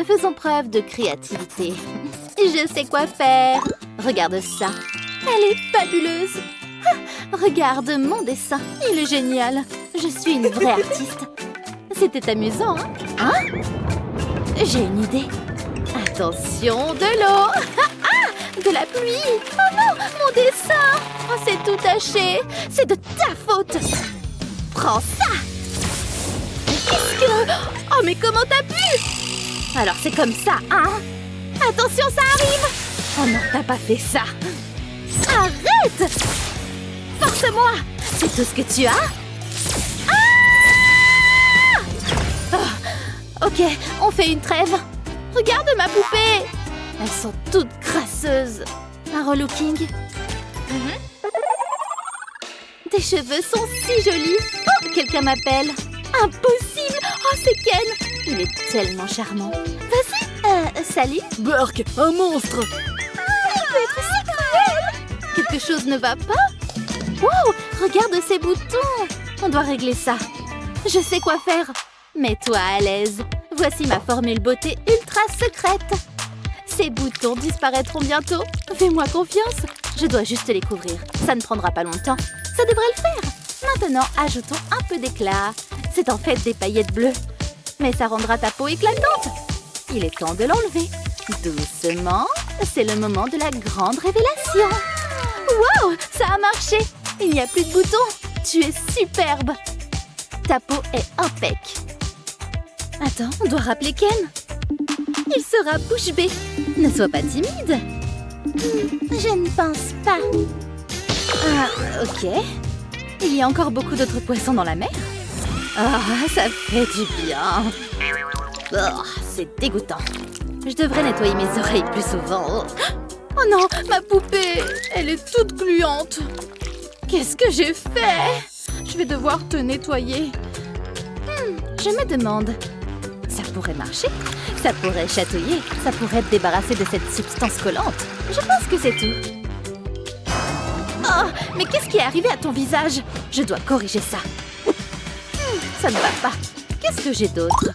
Faisons preuve de créativité. Je sais quoi faire. Regarde ça. Elle est fabuleuse. Ah, regarde mon dessin. Il est génial. Je suis une vraie artiste. C'était amusant, hein? Hein? J'ai une idée. Attention, de l'eau. De la pluie. Oh non, mon dessin. Oh, c'est tout taché. C'est de ta faute. Prends ça. Qu'est-ce que... Oh, mais comment t'as pu? Alors, c'est comme ça, hein? Attention, ça arrive. Oh non, t'as pas fait ça. Arrête. Force-moi. C'est tout ce que tu as? Oh, ok, on fait une trêve. Regarde ma poupée. Elles sont toutes crasseuses. Un relooking. Tes cheveux sont si jolis. Oh, quelqu'un m'appelle. Impossible. Oh, c'est Ken. Il est tellement charmant. Vas-y. Salut. Burke, un monstre. Il peut être si cruel. Quelque chose ne va pas? Wow, regarde ces boutons. On doit régler ça. Je sais quoi faire. Mets-toi à l'aise. Voici ma formule beauté ultra secrète. Ces boutons disparaîtront bientôt. Fais-moi confiance. Je dois juste les couvrir. Ça ne prendra pas longtemps. Ça devrait le faire. Maintenant, ajoutons un peu d'éclat. C'est en fait des paillettes bleues. Mais ça rendra ta peau éclatante. Il est temps de l'enlever. Doucement. C'est le moment de la grande révélation. Waouh, ça a marché. Il n'y a plus de boutons. Tu es superbe. Ta peau est impec. Attends, on doit rappeler Ken. Il sera bouche bée. Ne sois pas timide. Je ne pense pas. Ah, ok. Il y a encore beaucoup d'autres poissons dans la mer. Ah, ça fait du bien. Oh, c'est dégoûtant. Je devrais nettoyer mes oreilles plus souvent. Oh non, ma poupée. Elle est toute gluante. Qu'est-ce que j'ai fait? Je vais devoir te nettoyer. Je me demande. Ça pourrait marcher. Ça pourrait chatouiller. Ça pourrait te débarrasser de cette substance collante. Je pense que c'est tout. Oh, mais qu'est-ce qui est arrivé à ton visage? Je dois corriger ça. Ça ne va pas. Qu'est-ce que j'ai d'autre?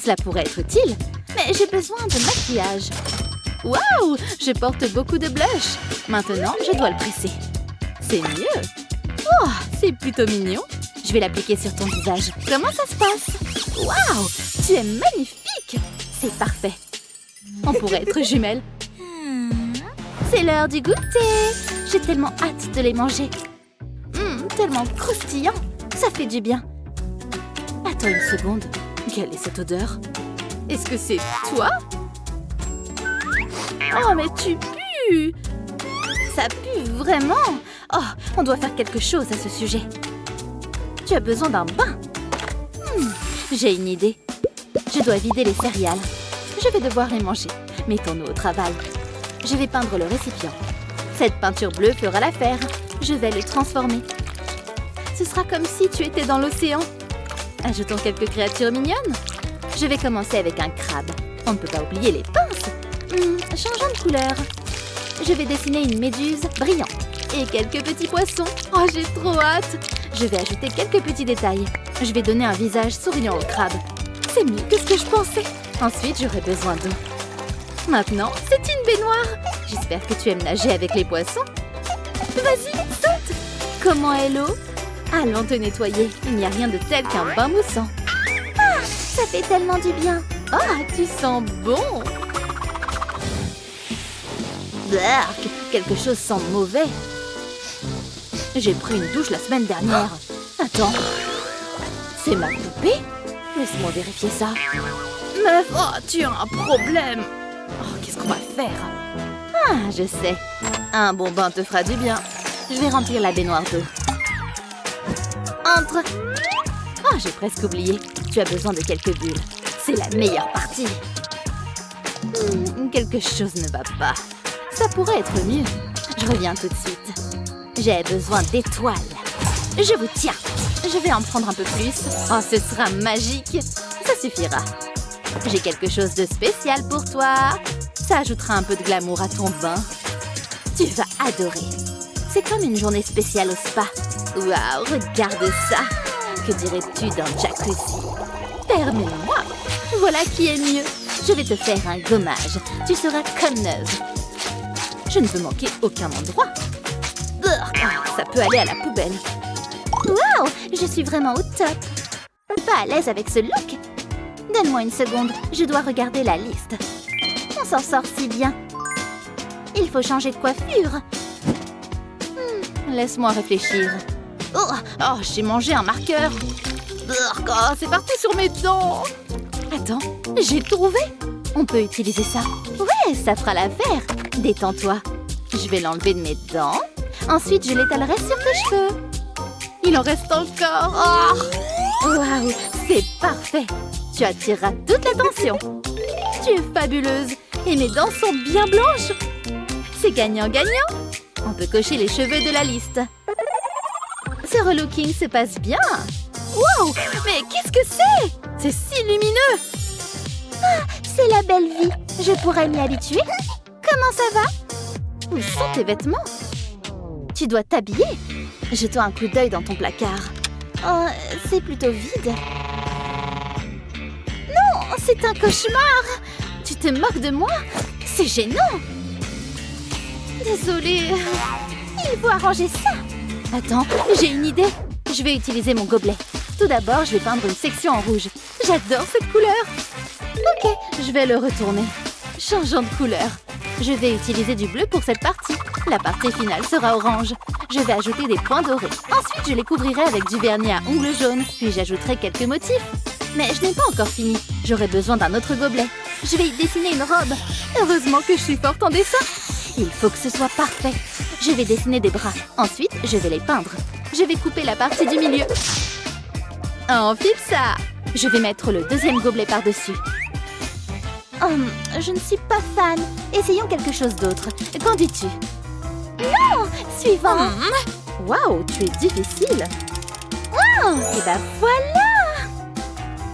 Cela pourrait être utile, mais j'ai besoin de maquillage. Waouh! Je porte beaucoup de blush. Maintenant, je dois le presser. C'est mieux. Oh, c'est plutôt mignon. Je vais l'appliquer sur ton visage. Comment ça se passe? Waouh! Tu es magnifique! C'est parfait. On pourrait être jumelles. C'est l'heure du goûter. J'ai tellement hâte de les manger. Tellement croustillant. Ça fait du bien. Attends une seconde. Quelle est cette odeur? Est-ce que c'est toi? Oh, mais tu pues! Ça pue vraiment! Oh, on doit faire quelque chose à ce sujet. Tu as besoin d'un bain. J'ai une idée. Je dois vider les céréales. Je vais devoir les manger. Mettons-nous au travail. Je vais peindre le récipient. Cette peinture bleue fera l'affaire. Je vais le transformer. Ce sera comme si tu étais dans l'océan. Ajoutons quelques créatures mignonnes. Je vais commencer avec un crabe. On ne peut pas oublier les pinces. Changeons de couleur. Je vais dessiner une méduse brillante. Et quelques petits poissons. Oh, j'ai trop hâte. Je vais ajouter quelques petits détails. Je vais donner un visage souriant au crabe. C'est mieux que ce que je pensais. Ensuite, j'aurai besoin d'eau. Maintenant, c'est une baignoire. J'espère que tu aimes nager avec les poissons. Vas-y, saute. Comment est l'eau? Allons te nettoyer. Il n'y a rien de tel qu'un bain moussant. Ah, ça fait tellement du bien. Ah, tu sens bon. Bark, quelque chose sent mauvais. J'ai pris une douche la semaine dernière. Attends. C'est ma poupée? Laisse-moi vérifier ça. Meuf, oh, tu as un problème. Oh, qu'est-ce qu'on va faire? Ah, je sais. Un bon bain te fera du bien. Je vais remplir la baignoire d'eau. Entre. Oh, j'ai presque oublié. Tu as besoin de quelques bulles. C'est la meilleure partie. Quelque chose ne va pas. Ça pourrait être mieux. Je reviens tout de suite. J'ai besoin d'étoiles. Je vous tiens. Je vais en prendre un peu plus. Oh, ce sera magique. Ça suffira. J'ai quelque chose de spécial pour toi. Ça ajoutera un peu de glamour à ton bain. Tu vas adorer. C'est comme une journée spéciale au spa. Waouh, regarde ça. Que dirais-tu d'un jacuzzi? Permets-moi. Voilà qui est mieux. Je vais te faire un gommage. Tu seras comme neuve. Je ne veux manquer aucun endroit. Ça peut aller à la poubelle. Waouh, je suis vraiment au top. Pas à l'aise avec ce look. Donne-moi une seconde, je dois regarder la liste. On s'en sort si bien. Il faut changer de coiffure. Laisse-moi réfléchir. Oh, j'ai mangé un marqueur. Oh, c'est parti sur mes dents. Attends, j'ai trouvé. On peut utiliser ça. Ouais, ça fera l'affaire. Détends-toi. Je vais l'enlever de mes dents. Ensuite, je l'étalerai sur tes cheveux. Il en reste encore. Oh. Waouh, c'est parfait. Tu attireras toute l'attention. Tu es fabuleuse. Et mes dents sont bien blanches. C'est gagnant-gagnant. On peut cocher les cheveux de la liste. Ce relooking se passe bien. Wow, mais qu'est-ce que c'est? C'est si lumineux. Ah, c'est la belle vie. Je pourrais m'y habituer. Comment ça va? Où sont tes vêtements? Tu dois t'habiller. Jette-toi un coup d'œil dans ton placard. Oh, c'est plutôt vide. Non, c'est un cauchemar. Tu te moques de moi? C'est gênant. Désolée. Il faut arranger ça. Attends, j'ai une idée. Je vais utiliser mon gobelet. Tout d'abord, je vais peindre une section en rouge. J'adore cette couleur. Ok, je vais le retourner. Changeons de couleur. Je vais utiliser du bleu pour cette partie. La partie finale sera orange. Je vais ajouter des points dorés. Ensuite, je les couvrirai avec du vernis à ongles jaunes. Puis j'ajouterai quelques motifs. Mais je n'ai pas encore fini. J'aurai besoin d'un autre gobelet. Je vais y dessiner une robe. Heureusement que je suis forte en dessin. Il faut que ce soit parfait. Je vais dessiner des bras. Ensuite, je vais les peindre. Je vais couper la partie du milieu. Enfile ça. Je vais mettre le deuxième gobelet par-dessus. Je ne suis pas fan. Essayons quelque chose d'autre. Qu'en dis-tu? Non! Suivant. Waouh, tu es difficile. Oh, et ben voilà.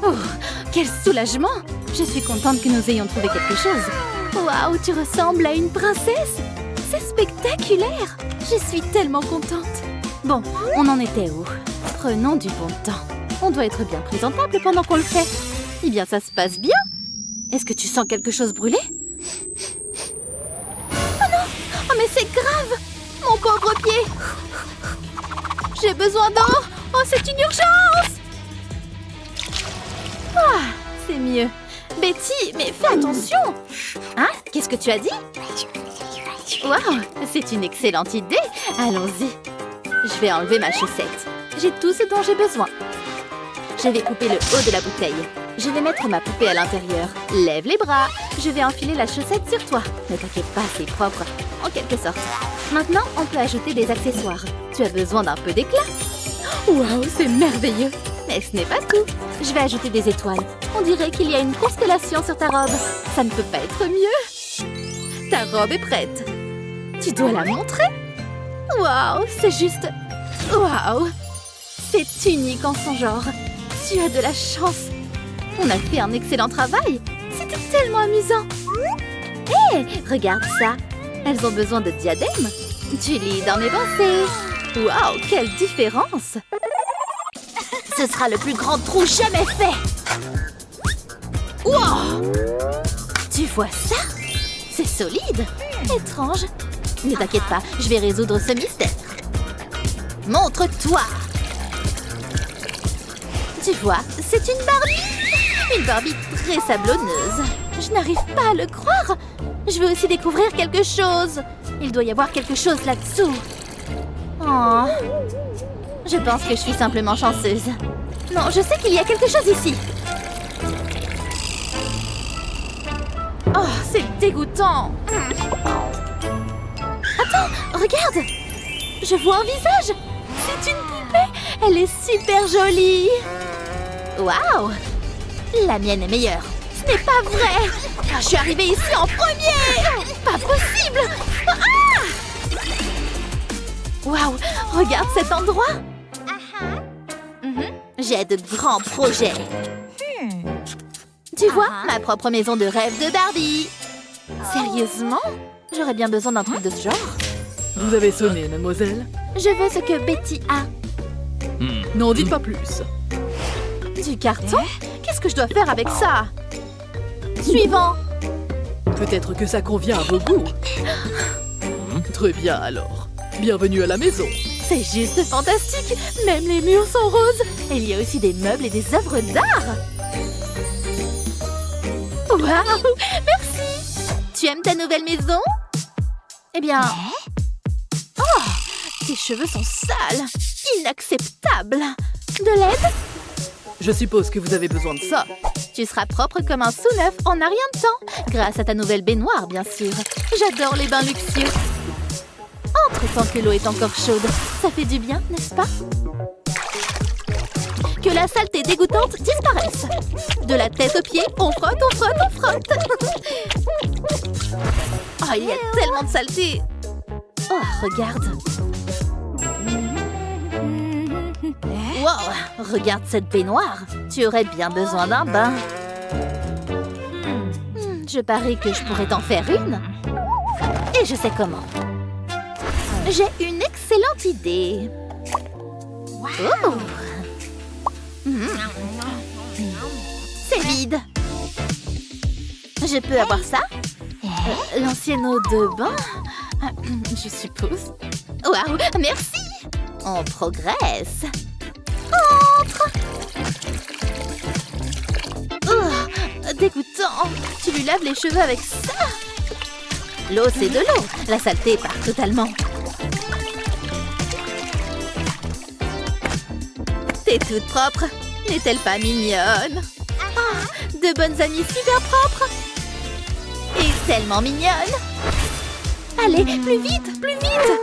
Oh, quel soulagement. Je suis contente que nous ayons trouvé quelque chose. Waouh, tu ressembles à une princesse. C'est spectaculaire. Je suis tellement contente. Bon, on en était où? Prenons du bon temps. On doit être bien présentable pendant qu'on le fait. Eh bien, ça se passe bien. Est-ce que tu sens quelque chose brûler? Oh non! Oh, mais c'est grave! Mon pauvre pied! J'ai besoin d'eau! Oh, c'est une urgence! Ah, c'est mieux. Betty, mais fais attention! Hein? Qu'est-ce que tu as dit? Waouh, c'est une excellente idée! Allons-y. Je vais enlever ma chaussette. J'ai tout ce dont j'ai besoin. Je vais couper le haut de la bouteille. Je vais mettre ma poupée à l'intérieur. Lève les bras. Je vais enfiler la chaussette sur toi. Ne t'inquiète pas, c'est propre, en quelque sorte. Maintenant, on peut ajouter des accessoires. Tu as besoin d'un peu d'éclat. Waouh, c'est merveilleux. Mais ce n'est pas tout. Je vais ajouter des étoiles. On dirait qu'il y a une constellation sur ta robe. Ça ne peut pas être mieux. Ta robe est prête. Tu dois la montrer. Waouh, c'est juste... Waouh. C'est unique en son genre. Tu as de la chance. On a fait un excellent travail. C'était tellement amusant. Hé, regarde ça. Elles ont besoin de diadèmes. Julie dans mes pensées. Waouh, quelle différence. Ce sera le plus grand trou jamais fait. Wow. Tu vois ça? C'est solide. Étrange. Ne t'inquiète pas, je vais résoudre ce mystère. Montre-toi. Tu vois, c'est une Barbie. Une Barbie très sablonneuse. Je n'arrive pas à le croire. Je veux aussi découvrir quelque chose. Il doit y avoir quelque chose là-dessous. Oh. Je pense que je suis simplement chanceuse. Non, je sais qu'il y a quelque chose ici. Oh, c'est dégoûtant. Attends, regarde. Je vois un visage. C'est une poupée. Elle est super jolie. Waouh. La mienne est meilleure. Ce n'est pas vrai. Je suis arrivée ici en premier. Pas possible. Ah. Waouh, regarde cet endroit. J'ai de grands projets. Tu vois, ma propre maison de rêve de Barbie. Sérieusement? J'aurais bien besoin d'un truc de ce genre. Vous avez sonné, mademoiselle. Je veux ce que Betty a. N'en dites pas plus. Du carton? Qu'est-ce que je dois faire avec ça? Suivant. Peut-être que ça convient à vos goûts. Très bien alors. Bienvenue à la maison. C'est juste fantastique. Même les murs sont roses. Et il y a aussi des meubles et des œuvres d'art. Waouh, merci. Tu aimes ta nouvelle maison? Eh bien... Oh, tes cheveux sont sales. Inacceptable. De l'aide? Je suppose que vous avez besoin de ça. Tu seras propre comme un sous-neuf en un rien de temps. Grâce à ta nouvelle baignoire, bien sûr. J'adore les bains luxueux. Entre tant que l'eau est encore chaude. Ça fait du bien, n'est-ce pas? Que la saleté dégoûtante disparaisse. De la tête aux pieds, on frotte, on frotte, on frotte. Oh, il y a tellement de saleté. Oh, regarde. Wow, regarde cette baignoire. Tu aurais bien besoin d'un bain. Je parie que je pourrais t'en faire une. Et je sais comment. J'ai une excellente idée. Oh. C'est vide. Je peux avoir ça? L'ancienne eau de bain? Je suppose. Waouh, merci. On progresse. Entre. Oh, dégoûtant. Tu lui laves les cheveux avec ça? L'eau, c'est de l'eau. La saleté part totalement. T'es toute propre. N'est-elle pas mignonne? Oh, de bonnes amies super propres. Et tellement mignonne. Allez, plus vite, plus vite.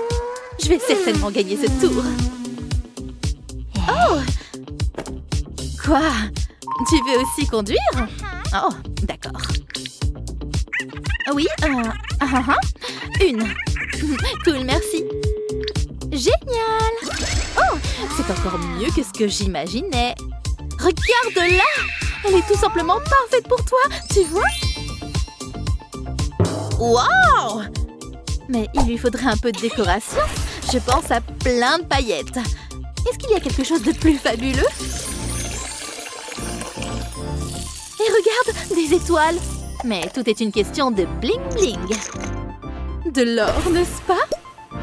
Je vais certainement gagner ce tour. Oh! Quoi? Tu veux aussi conduire? Oh, d'accord. Oui, une. Cool, merci. Génial! Oh, c'est encore mieux que ce que j'imaginais. Regarde-la! Elle est tout simplement parfaite pour toi, tu vois? Wow! Mais il lui faudrait un peu de décoration. Je pense à plein de paillettes. Est-ce qu'il y a quelque chose de plus fabuleux? Et regarde, des étoiles! Mais tout est une question de bling-bling. De l'or, n'est-ce pas?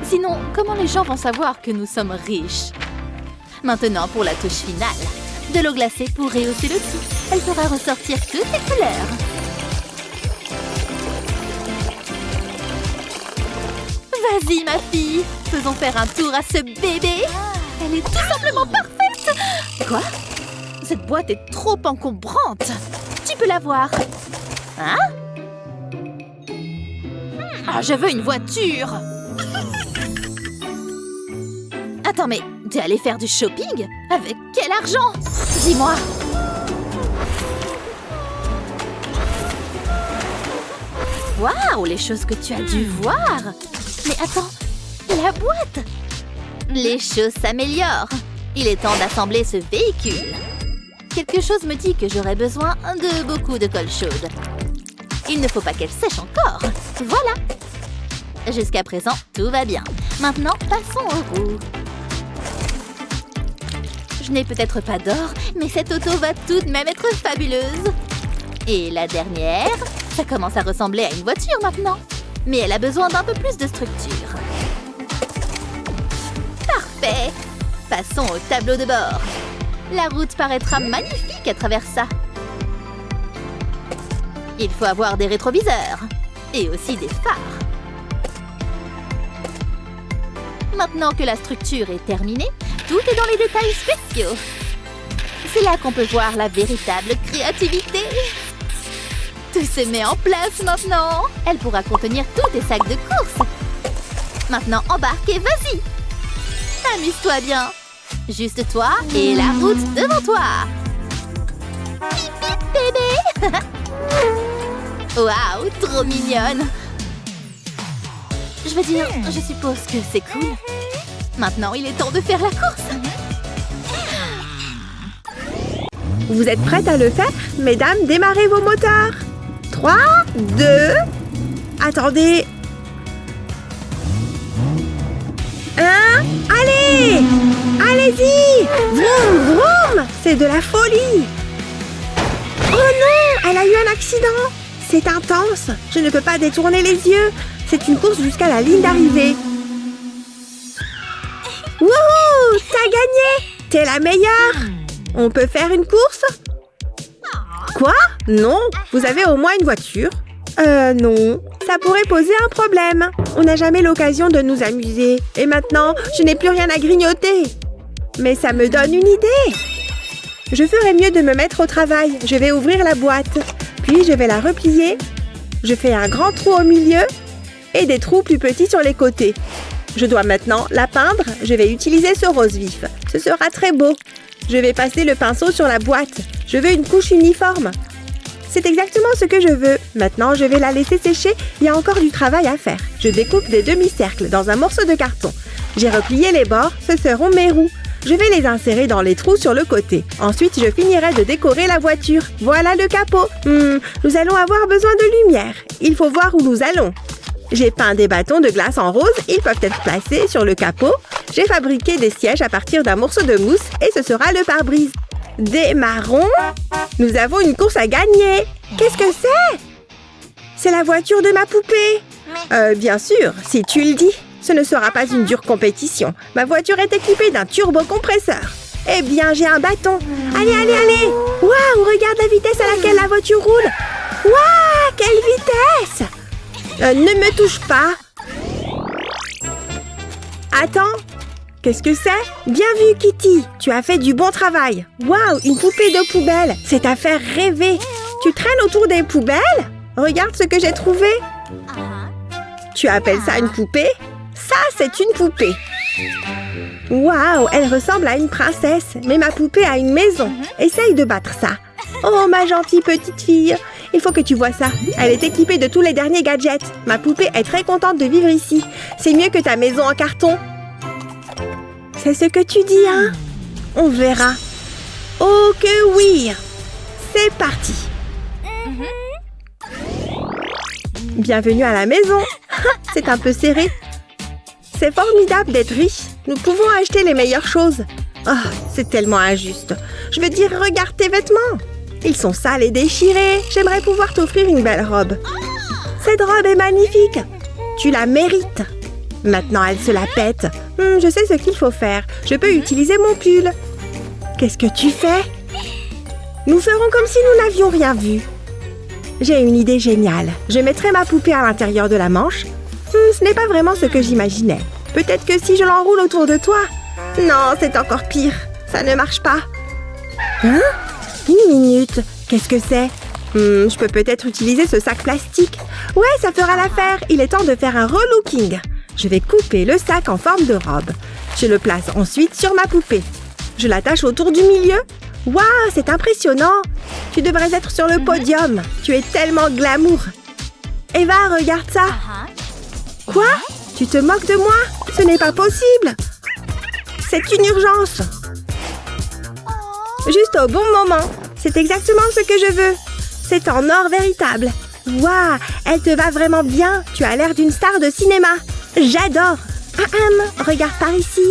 Sinon, comment les gens vont savoir que nous sommes riches? Maintenant, pour la touche finale. De l'eau glacée pour rehausser le tout. Elle fera ressortir toutes les couleurs. Vas-y, ma fille. Faisons faire un tour à ce bébé. Elle est tout simplement parfaite. Quoi? Cette boîte est trop encombrante. Tu peux la voir. Hein? Ah, je veux une voiture. Attends, mais t'es allé faire du shopping? Avec quel argent? Dis-moi. Waouh, les choses que tu as dû voir. Mais attends, la boîte. Les choses s'améliorent. Il est temps d'assembler ce véhicule. Quelque chose me dit que j'aurai besoin de beaucoup de colle chaude. Il ne faut pas qu'elle sèche encore. Voilà. Jusqu'à présent, tout va bien. Maintenant, passons aux roues. Je n'ai peut-être pas d'or, mais cette auto va tout de même être fabuleuse. Et la dernière, ça commence à ressembler à une voiture maintenant. Mais elle a besoin d'un peu plus de structure. Parfait. Passons au tableau de bord. La route paraîtra magnifique à travers ça. Il faut avoir des rétroviseurs. Et aussi des phares. Maintenant que la structure est terminée, tout est dans les détails spéciaux. C'est là qu'on peut voir la véritable créativité. Tout se met en place maintenant. Elle pourra contenir tous tes sacs de course. Maintenant, embarque et vas-y. Amuse-toi bien. Juste toi et la route devant toi. Bip, bip, bébé. Waouh, trop mignonne. Je veux dire, je suppose que c'est cool. Maintenant, il est temps de faire la course. Vous êtes prêtes à le faire? Mesdames, démarrez vos moteurs. 3, 2... Attendez. 1... Allez! Allez-y! Vroom, vroom! C'est de la folie! Oh non! Elle a eu un accident! C'est intense. Je ne peux pas détourner les yeux. C'est une course jusqu'à la ligne d'arrivée. Wouhou! T'as gagné! T'es la meilleure! On peut faire une course? Quoi? Non, vous avez au moins une voiture? Non. Ça pourrait poser un problème. On n'a jamais l'occasion de nous amuser. Et maintenant, je n'ai plus rien à grignoter. Mais ça me donne une idée. Je ferais mieux de me mettre au travail. Je vais ouvrir la boîte. Puis je vais la replier. Je fais un grand trou au milieu et des trous plus petits sur les côtés. Je dois maintenant la peindre. Je vais utiliser ce rose vif. Ce sera très beau. Je vais passer le pinceau sur la boîte. Je veux une couche uniforme. C'est exactement ce que je veux. Maintenant, je vais la laisser sécher. Il y a encore du travail à faire. Je découpe des demi-cercles dans un morceau de carton. J'ai replié les bords. Ce seront mes roues. Je vais les insérer dans les trous sur le côté. Ensuite, je finirai de décorer la voiture. Voilà le capot. Nous allons avoir besoin de lumière. Il faut voir où nous allons. J'ai peint des bâtons de glace en rose. Ils peuvent être placés sur le capot. J'ai fabriqué des sièges à partir d'un morceau de mousse et ce sera le pare-brise. Démarrons. Nous avons une course à gagner. Qu'est-ce que c'est? C'est la voiture de ma poupée. Bien sûr, si tu le dis. Ce ne sera pas une dure compétition. Ma voiture est équipée d'un turbocompresseur. Eh bien, j'ai un bâton. Allez, allez, allez. Waouh, regarde la vitesse à laquelle la voiture roule. Waouh, quelle vitesse! Ne me touche pas. Attends. Qu'est-ce que c'est? Bien vu, Kitty. Tu as fait du bon travail. Waouh, une poupée de poubelle. C'est à faire rêver. Tu traînes autour des poubelles? Regarde ce que j'ai trouvé. Tu appelles ça une poupée? Ça, c'est une poupée. Waouh, elle ressemble à une princesse. Mais ma poupée a une maison. Essaye de battre ça. Oh, ma gentille petite fille. Il faut que tu vois ça. Elle est équipée de tous les derniers gadgets. Ma poupée est très contente de vivre ici. C'est mieux que ta maison en carton. C'est ce que tu dis, hein? On verra. Oh que oui! C'est parti. Bienvenue à la maison. C'est un peu serré. C'est formidable d'être riche. Nous pouvons acheter les meilleures choses. Oh, c'est tellement injuste. Je veux dire, regarde tes vêtements. Ils sont sales et déchirés. J'aimerais pouvoir t'offrir une belle robe. Cette robe est magnifique. Tu la mérites. Maintenant, elle se la pète. Je sais ce qu'il faut faire. Je peux utiliser mon pull. Qu'est-ce que tu fais? Nous ferons comme si nous n'avions rien vu. J'ai une idée géniale. Je mettrai ma poupée à l'intérieur de la manche. Ce n'est pas vraiment ce que j'imaginais. Peut-être que si je l'enroule autour de toi. Non, c'est encore pire. Ça ne marche pas. Hein? Une minute. Qu'est-ce que c'est? Je peux peut-être utiliser ce sac plastique. Ouais, ça fera l'affaire. Il est temps de faire un relooking. Je vais couper le sac en forme de robe. Je le place ensuite sur ma poupée. Je l'attache autour du milieu. Waouh, c'est impressionnant. Tu devrais être sur le podium. Tu es tellement glamour. Eva, regarde ça. Quoi? Tu te moques de moi? Ce n'est pas possible. C'est une urgence. Juste au bon moment. C'est exactement ce que je veux. C'est en or véritable. Waouh, elle te va vraiment bien. Tu as l'air d'une star de cinéma. J'adore. Regarde par ici.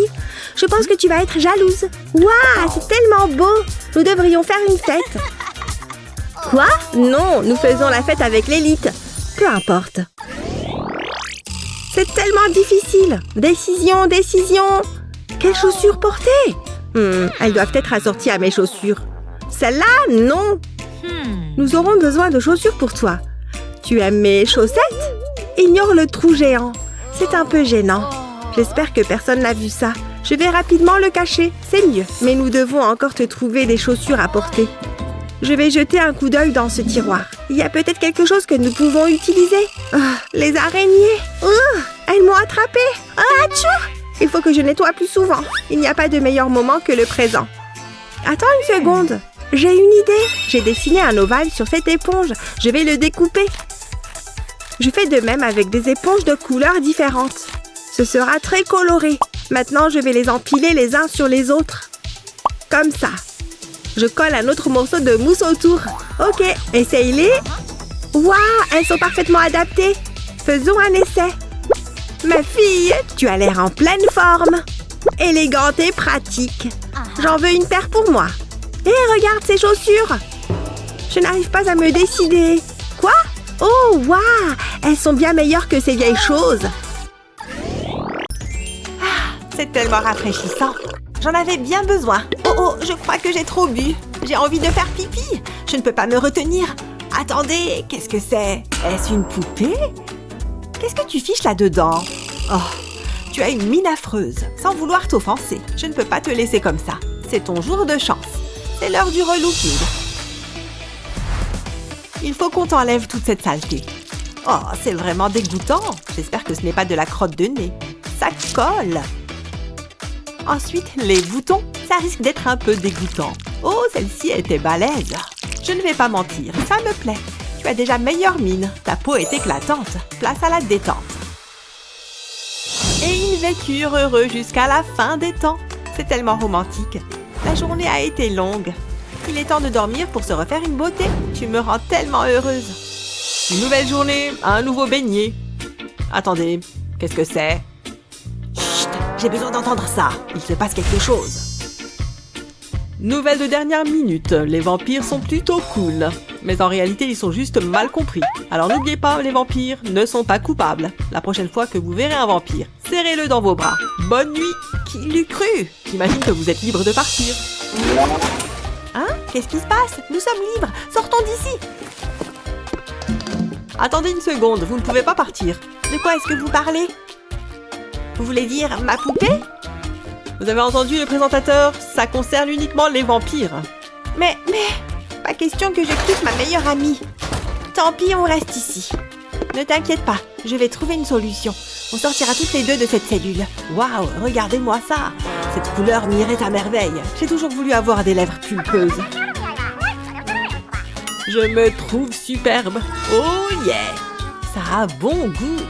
Je pense que tu vas être jalouse. Waouh, c'est tellement beau. Nous devrions faire une fête. Quoi? Non, nous faisons la fête avec l'élite. Peu importe. C'est tellement difficile. Décision, décision. Quelles chaussures porter? Elles doivent être assorties à mes chaussures. Celle-là, non. Nous aurons besoin de chaussures pour toi. Tu aimes mes chaussettes? Ignore le trou géant. C'est un peu gênant. J'espère que personne n'a vu ça. Je vais rapidement le cacher. C'est mieux. Mais nous devons encore te trouver des chaussures à porter. Je vais jeter un coup d'œil dans ce tiroir. Il y a peut-être quelque chose que nous pouvons utiliser. Les araignées. Elles m'ont attrapée. Atchou! Il faut que je nettoie plus souvent. Il n'y a pas de meilleur moment que le présent. Attends une seconde. J'ai une idée. J'ai dessiné un ovale sur cette éponge. Je vais le découper. Je fais de même avec des éponges de couleurs différentes. Ce sera très coloré. Maintenant, je vais les empiler les uns sur les autres. Comme ça. Je colle un autre morceau de mousse autour. Ok, essaye-les. Waouh, elles sont parfaitement adaptées. Faisons un essai. Ma fille, tu as l'air en pleine forme. Élégante et pratique. J'en veux une paire pour moi. Hé, regarde ces chaussures. Je n'arrive pas à me décider. Quoi? Oh, waouh! Elles sont bien meilleures que ces vieilles choses. C'est tellement rafraîchissant. J'en avais bien besoin. Oh, je crois que j'ai trop bu. J'ai envie de faire pipi. Je ne peux pas me retenir. Attendez, qu'est-ce que c'est? Est-ce une poupée? Qu'est-ce que tu fiches là-dedans? Oh, tu as une mine affreuse. Sans vouloir t'offenser, je ne peux pas te laisser comme ça. C'est ton jour de chance. C'est l'heure du relooking. Il faut qu'on t'enlève toute cette saleté. Oh, c'est vraiment dégoûtant. J'espère que ce n'est pas de la crotte de nez. Ça colle. Ensuite, les boutons, ça risque d'être un peu dégoûtant. Oh, celle-ci était balèze. Je ne vais pas mentir, ça me plaît. Tu as déjà meilleure mine. Ta peau est éclatante. Place à la détente. Et ils vécurent heureux jusqu'à la fin des temps. C'est tellement romantique. La journée a été longue. Il est temps de dormir pour se refaire une beauté. Tu me rends tellement heureuse. Une nouvelle journée, un nouveau beignet. Attendez, qu'est-ce que c'est? Chut, j'ai besoin d'entendre ça. Il se passe quelque chose. Nouvelle de dernière minute, les vampires sont plutôt cool. Mais en réalité, ils sont juste mal compris. Alors n'oubliez pas, les vampires ne sont pas coupables. La prochaine fois que vous verrez un vampire, serrez-le dans vos bras. Bonne nuit. Qui l'eût cru? J'imagine que vous êtes libre de partir. Hein? Qu'est-ce qui se passe? Nous sommes libres. Sortons d'ici. Attendez une seconde, vous ne pouvez pas partir. De quoi est-ce que vous parlez? Vous voulez dire ma poupée? Vous avez entendu le présentateur, ça concerne uniquement les vampires. Mais, pas question que je quitte ma meilleure amie. Tant pis, on reste ici. Ne t'inquiète pas, je vais trouver une solution. On sortira toutes les deux de cette cellule. Waouh, regardez-moi ça. Cette couleur m'irait à merveille. J'ai toujours voulu avoir des lèvres pulpeuses. Je me trouve superbe. Oh yeah! Ça a bon goût.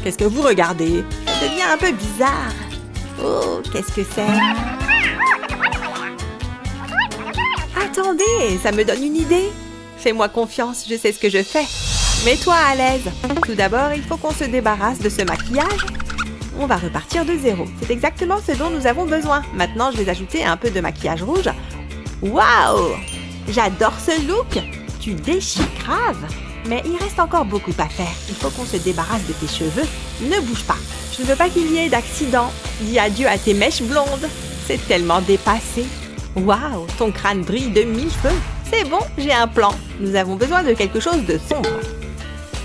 Qu'est-ce que vous regardez? Ça devient un peu bizarre. Oh, qu'est-ce que c'est? Attendez, ça me donne une idée. Fais-moi confiance, je sais ce que je fais. Mets-toi à l'aise. Tout d'abord, il faut qu'on se débarrasse de ce maquillage. On va repartir de zéro. C'est exactement ce dont nous avons besoin. Maintenant, je vais ajouter un peu de maquillage rouge. Waouh! J'adore ce look. Tu déchires grave. Mais il reste encore beaucoup à faire. Il faut qu'on se débarrasse de tes cheveux. Ne bouge pas. Je ne veux pas qu'il y ait d'accident. Dis adieu à tes mèches blondes. C'est tellement dépassé. Waouh, ton crâne brille de mille feux. C'est bon, j'ai un plan. Nous avons besoin de quelque chose de sombre.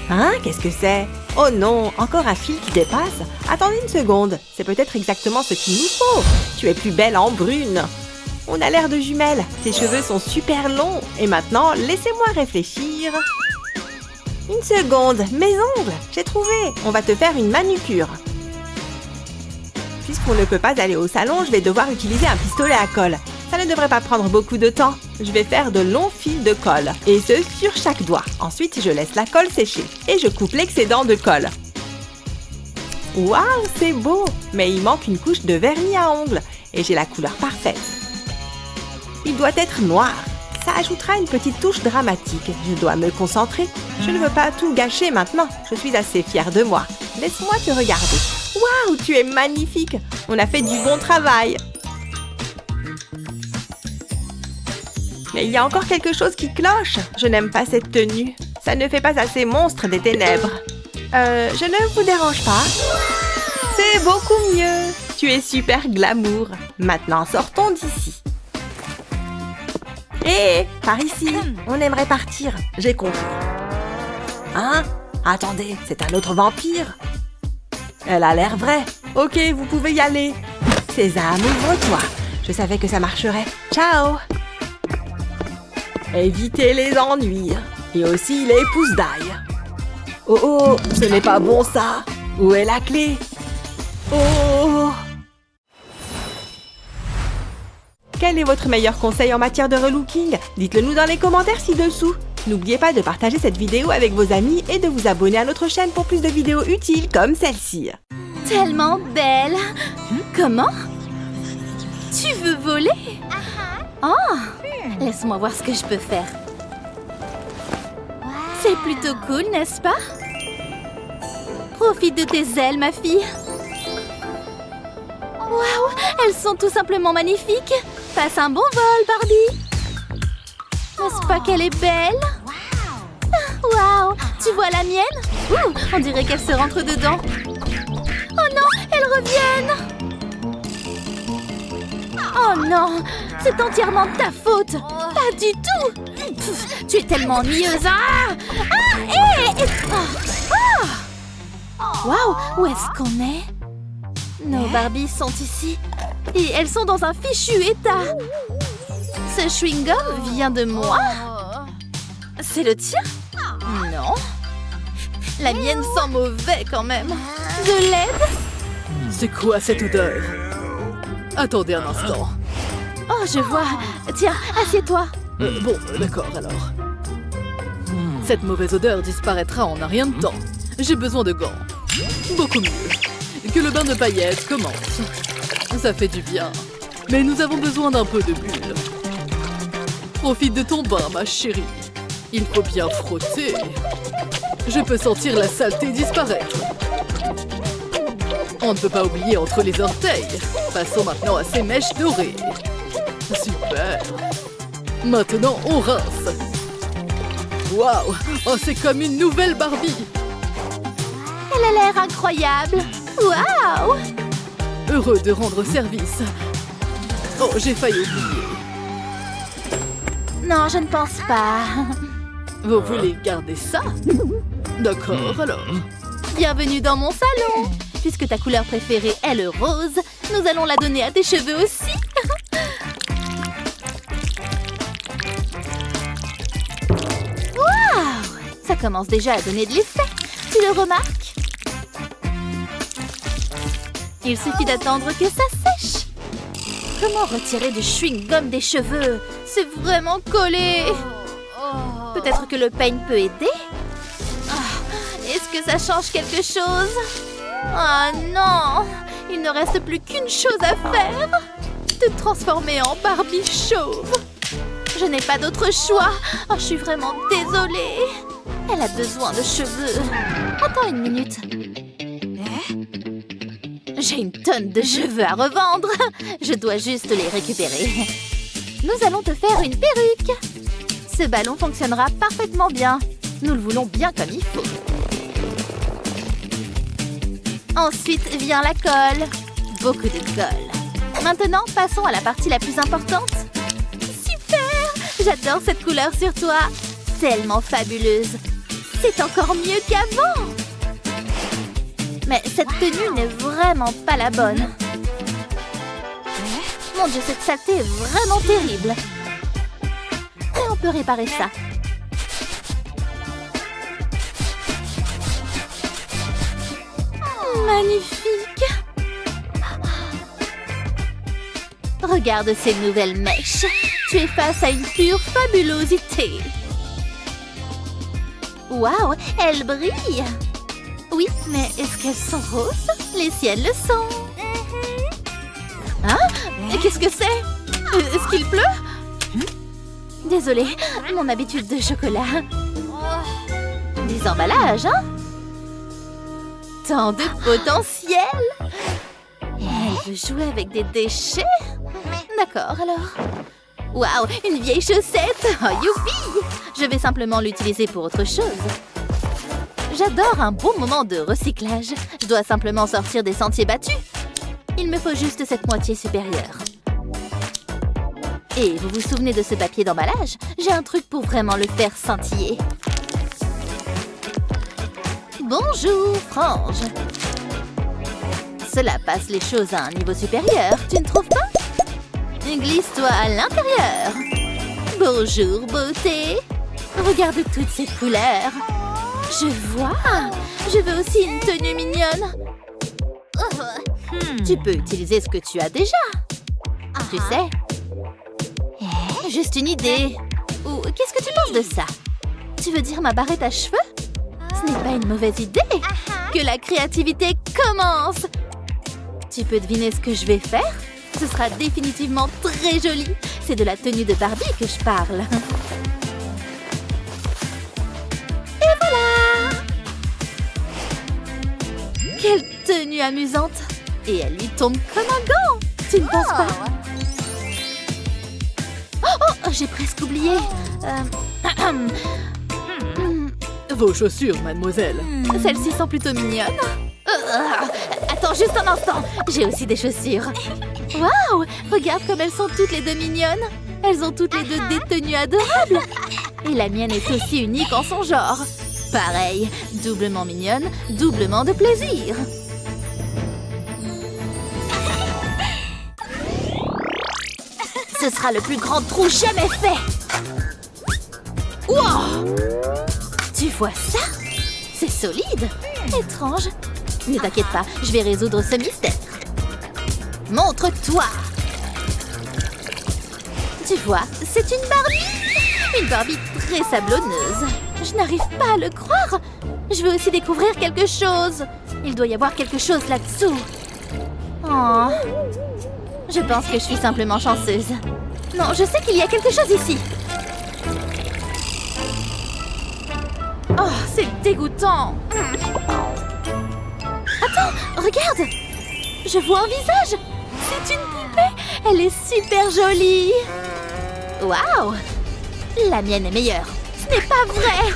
Hein, qu'est-ce que c'est? Oh non, encore un fil qui dépasse. Attendez une seconde. C'est peut-être exactement ce qu'il nous faut. Tu es plus belle en brune. On a l'air de jumelles. Tes cheveux sont super longs. Et maintenant, laissez-moi réfléchir. Une seconde, mes ongles, j'ai trouvé. On va te faire une manucure. Puisqu'on ne peut pas aller au salon, je vais devoir utiliser un pistolet à colle. Ça ne devrait pas prendre beaucoup de temps. Je vais faire de longs fils de colle, et ce sur chaque doigt. Ensuite, je laisse la colle sécher, et je coupe l'excédent de colle. Waouh, c'est beau! Mais il manque une couche de vernis à ongles, et j'ai la couleur parfaite. Il doit être noir. Ça ajoutera une petite touche dramatique. Je dois me concentrer. Je ne veux pas tout gâcher maintenant. Je suis assez fière de moi. Laisse-moi te regarder. Waouh, tu es magnifique. On a fait du bon travail. Mais il y a encore quelque chose qui cloche. Je n'aime pas cette tenue. Ça ne fait pas assez monstre des ténèbres. Je ne vous dérange pas? C'est beaucoup mieux. Tu es super glamour. Maintenant, sortons d'ici. Hé, par ici. On aimerait partir. J'ai compris. Hein? Attendez, c'est un autre vampire. Elle a l'air vraie. Ok, vous pouvez y aller. Sésame, ouvre-toi. Je savais que ça marcherait. Ciao! Évitez les ennuis. Et aussi les pousses d'ail. Oh oh, ce n'est pas bon ça. Où est la clé? Oh! Quel est votre meilleur conseil en matière de relooking? Dites-le nous dans les commentaires ci-dessous. N'oubliez pas de partager cette vidéo avec vos amis et de vous abonner à notre chaîne pour plus de vidéos utiles comme celle-ci. Tellement belle. Comment? Tu veux voler? Oh, laisse-moi voir ce que je peux faire. C'est plutôt cool, n'est-ce pas? Profite de tes ailes, ma fille. Waouh, elles sont tout simplement magnifiques. Passe un bon vol, Barbie. N'est-ce pas qu'elle est belle? Tu vois la mienne? Ouh, on dirait qu'elle se rentre dedans. Oh non, elles reviennent! Oh non, c'est entièrement de ta faute. Pas du tout. Pff, tu es tellement ennuyeuse. Waouh, où est-ce qu'on est? Nos Barbies sont ici. Et elles sont dans un fichu état. Ce chewing-gum vient de moi? C'est le tien? Non. La mienne sent mauvais quand même. De l'aide? C'est quoi cette odeur? Attendez un instant. Oh, je vois. Tiens, assieds-toi. D'accord alors. Cette mauvaise odeur disparaîtra en un rien de temps. J'ai besoin de gants. Beaucoup mieux. Que le bain de paillettes commence. Ça fait du bien. Mais nous avons besoin d'un peu de bulle. Profite de ton bain, ma chérie. Il faut bien frotter. Je peux sentir la saleté disparaître. On ne peut pas oublier entre les orteils. Passons maintenant à ces mèches dorées. Super. Maintenant, on rince. Waouh! Oh, c'est comme une nouvelle Barbie. Elle a l'air incroyable. Waouh! Heureux de rendre service. Oh, j'ai failli oublier. Non, je ne pense pas. Vous voulez garder ça? D'accord, alors. Bienvenue dans mon salon. Puisque ta couleur préférée est le rose, nous allons la donner à tes cheveux aussi. Waouh! Ça commence déjà à donner de l'effet. Tu le remarques? Il suffit d'attendre que ça sèche. Comment retirer du chewing-gum des cheveux? C'est vraiment collé. Peut-être que le peigne peut aider? Est-ce que ça change quelque chose? Oh non! Il ne reste plus qu'une chose à faire. Te transformer en Barbie chauve. Je n'ai pas d'autre choix. Oh, je suis vraiment désolée. Elle a besoin de cheveux. Attends une minute. J'ai une tonne de cheveux à revendre. Je dois juste les récupérer. Nous allons te faire une perruque. Ce ballon fonctionnera parfaitement bien. Nous le voulons bien comme il faut. Ensuite vient la colle. Beaucoup de colle. Maintenant, passons à la partie la plus importante. Super! J'adore cette couleur sur toi. Tellement fabuleuse. C'est encore mieux qu'avant. Mais cette tenue n'est vraiment pas la bonne. Mon Dieu, cette saleté est vraiment terrible. Mais on peut réparer ça. Magnifique! Regarde ces nouvelles mèches. Tu es face à une pure fabulosité. Waouh, elles brillent! Oui, mais est-ce qu'elles sont roses? Les siennes le sont. Hein? Qu'est-ce que c'est? Est-ce qu'il pleut? Désolée, mon habitude de chocolat. Des emballages, hein? Tant de potentiel! Elle veut jouer avec des déchets? D'accord, alors. Waouh, une vieille chaussette! Oh, youpi! Je vais simplement l'utiliser pour autre chose. J'adore un bon moment de recyclage. Je dois simplement sortir des sentiers battus. Il me faut juste cette moitié supérieure. Et vous vous souvenez de ce papier d'emballage? J'ai un truc pour vraiment le faire scintiller. Bonjour, frange. Cela passe les choses à un niveau supérieur, tu ne trouves pas? Glisse-toi à l'intérieur. Bonjour, beauté. Regarde toutes ces couleurs. Je vois. Je veux aussi une tenue mignonne. Tu peux utiliser ce que tu as déjà. Tu sais. Juste une idée. Ou qu'est-ce que tu penses de ça? Tu veux dire ma barrette à cheveux? Ce n'est pas une mauvaise idée. Que la créativité commence. Tu peux deviner ce que je vais faire? Ce sera définitivement très joli. C'est de la tenue de Barbie que je parle. Et voilà! Quelle tenue amusante! Et elle lui tombe comme un gant! Tu ne penses pas? Oh, j'ai presque oublié. Vos chaussures, mademoiselle. Celles-ci sont plutôt mignonnes. Attends juste un instant. J'ai aussi des chaussures. Waouh! Regarde comme elles sont toutes les deux mignonnes. Elles ont toutes les deux des tenues adorables. Et la mienne est aussi unique en son genre. Pareil, doublement mignonne, doublement de plaisir. Ce sera le plus grand trou jamais fait. Wow! Tu vois ça? C'est solide. Étrange. Ne t'inquiète pas, je vais résoudre ce mystère. Montre-toi. Tu vois, c'est une Barbie. Une Barbie très sablonneuse. Je n'arrive pas à le croire. Je veux aussi découvrir quelque chose. Il doit y avoir quelque chose là-dessous. Oh. Je pense que je suis simplement chanceuse. Non, je sais qu'il y a quelque chose ici. Oh, c'est dégoûtant. Attends, regarde. Je vois un visage. C'est une poupée. Elle est super jolie. Waouh. La mienne est meilleure. Ce n'est pas vrai.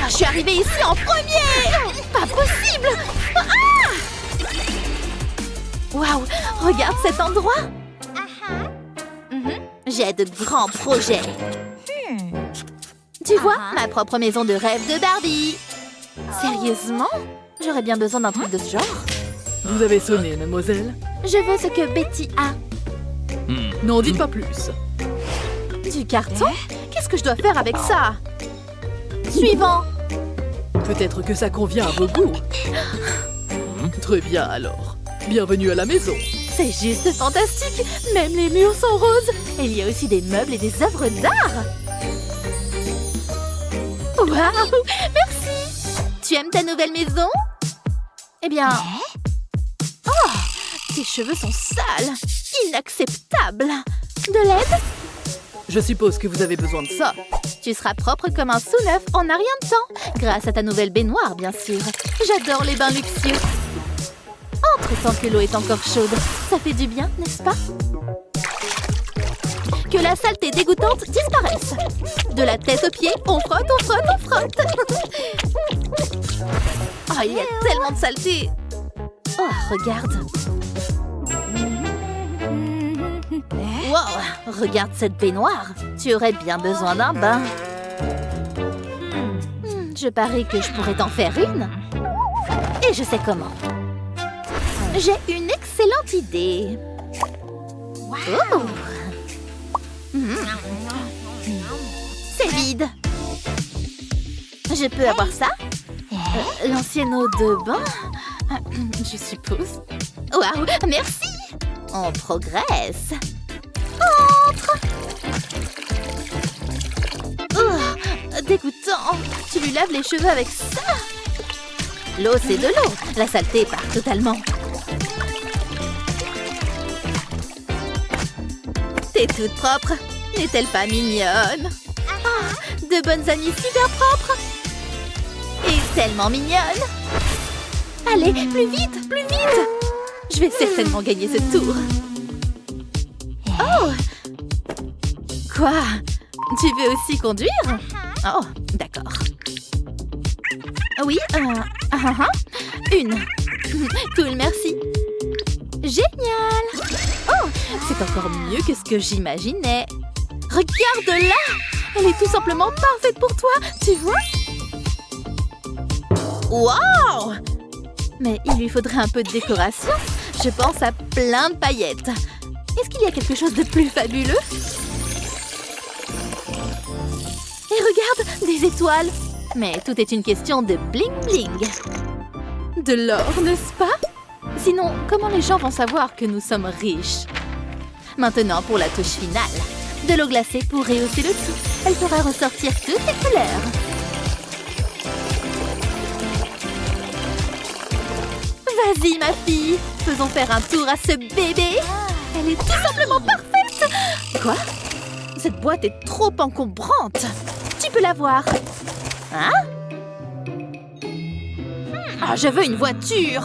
Je suis arrivée ici en premier. Pas possible. Ah! Waouh, regarde cet endroit. J'ai de grands projets. Tu vois, ma propre maison de rêve de Barbie. Sérieusement? J'aurais bien besoin d'un truc de ce genre. Vous avez sonné, mademoiselle. Je veux ce que Betty a. N'en dites pas plus. Du carton? Qu'est-ce que je dois faire avec ça? Suivant. Peut-être que ça convient à vos goûts. Très bien alors. Bienvenue à la maison. C'est juste fantastique. Même les murs sont roses. Et il y a aussi des meubles et des œuvres d'art. Waouh! Merci! Tu aimes ta nouvelle maison? Eh bien... Oh! Tes cheveux sont sales! Inacceptable! De l'aide? Je suppose que vous avez besoin de ça. Tu seras propre comme un sous-neuf en un rien de temps. Grâce à ta nouvelle baignoire, bien sûr. J'adore les bains luxueux. Entre tant que l'eau est encore chaude. Ça fait du bien, n'est-ce pas? Que la saleté dégoûtante disparaisse. De la tête aux pieds, on frotte, on frotte, on frotte. Oh, il y a tellement de saleté. Oh, regarde. Wow, regarde cette baignoire. Tu aurais bien besoin d'un bain. Je parie que je pourrais t'en faire une. Et je sais comment. J'ai une excellente idée. Oh. C'est vide. Je peux avoir ça? L'ancienne eau de bain? Je suppose. Waouh, merci! On progresse. Entre! Oh, dégoûtant! Tu lui laves les cheveux avec ça? L'eau, c'est de l'eau. La saleté part totalement. T'es toute propre. N'est-elle pas mignonne? Oh, de bonnes amies super propres. Et tellement mignonne. Allez, plus vite, plus vite. Je vais certainement gagner ce tour. Oh! Quoi? Tu veux aussi conduire? Oh, d'accord. Oui, une. Cool, merci. Génial! Oh, c'est encore mieux que ce que j'imaginais. Regarde-la! Elle est tout simplement parfaite pour toi, tu vois? Wow! Mais il lui faudrait un peu de décoration. Je pense à plein de paillettes. Est-ce qu'il y a quelque chose de plus fabuleux? Et regarde, des étoiles! Mais tout est une question de bling-bling. De l'or, n'est-ce pas? Sinon, comment les gens vont savoir que nous sommes riches? Maintenant, pour la touche finale. De l'eau glacée pour rehausser le tout. Elle fera ressortir toutes les couleurs. Vas-y, ma fille. Faisons faire un tour à ce bébé. Elle est tout simplement parfaite. Quoi? Cette boîte est trop encombrante. Tu peux la voir. Hein? Ah, je veux une voiture.